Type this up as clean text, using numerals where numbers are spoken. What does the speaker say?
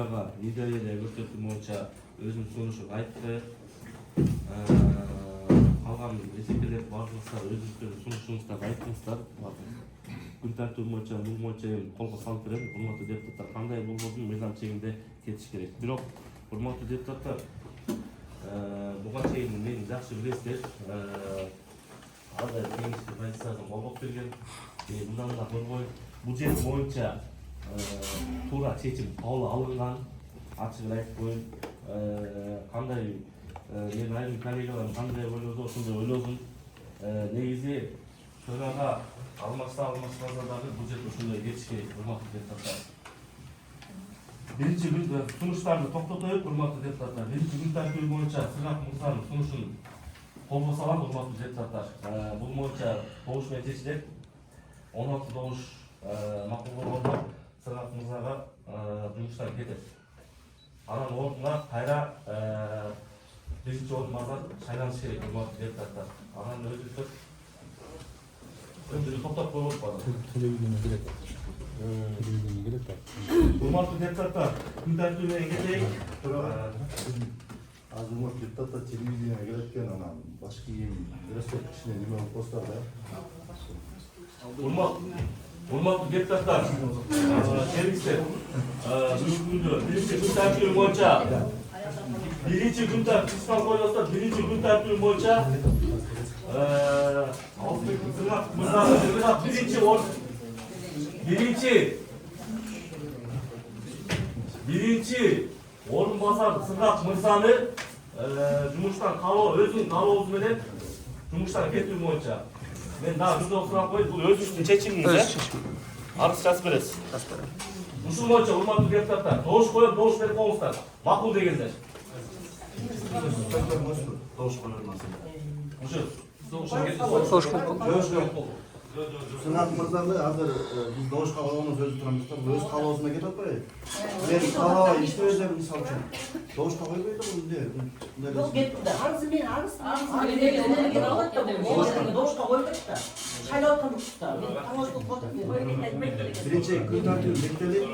идея көрсөтүү боюнча өзүнүн сунушун айтты. Калган эсептелер барлыктар өзүңүздөрдүн сунушуңуздарды айттыңыздар. Күн тартуу боюнча бул боюнча колго салып берем. Урматтуу депутаттар, кандай болбосун мыйзам чегинде кетиш керек. Бирок урматтуу депутаттар, буга чейин мени жакшы билесиздер. Ар кайсы кеңешти позициясын колдоп берген. Мындан да көрбөй, бюджет боюнча туура чечим кабыл алынган. Ачык айтып коеюн, кандай мен айрым коллегаларым кандай ойлосо ошондой ойлосун. Негизи төрага алмашса дагы бюджет ошондой кетиш керек, урматтуу депутаттар. Биринчи күн сунуштарды токтотоюк, урматтуу депутаттар. Биринчи күн тартиби боюнча Сыгак мырзанын сунушун колго салам, урматтуу депутаттар. Бул боюнча добуш менен чечилет. 16 добуш макул болгондо Сыгак мырзага жумуштан кетет. Анан ордуна кайра биринчи орун базар шайланыш керек, урматтуу депутаттар. Анан өзүбүз токтоп коюлуп калат. Урматтуу депутаттар, күн тартибине кетейик. Азыр урматтуу депутаттар телевидениеге келет экен, анан башкы кийим рецепт ичине неме болуп калса да. Урматтуу депутаттар, келиңиздер. Бүгүнкү күндө биринчи күн тартиби боюнча биринчи күн тартиби боюнча Сыгак мырзаны биринчи орун басар Сыгак мырзаны жумуштан өзүнүн каалоосу менен жумуштан кетүү боюнча мен дагы бир жолу сурап коеюн, бул өзүңүздүн чечимиңиз, арыз жазып бересиз. Ушул боюнча урматтуу депутаттар, добуш коюп, добуш берип коюңуздар. Макул дегендер. Добуш коюлмасын. Сыгак мырзаны азыр биз добушка койгонубуз өзү турамыз да, өз каалоосуна кетип атпайбы? Мен каалабай иштебей элем мисалы үчүн. Добушка койбойт да бул эмне? Yok gitti de. Arızı doğuşta koyduk da. Çayla oturmuş da. Tanıştık koyduk. Birinci gün tартиби бекителип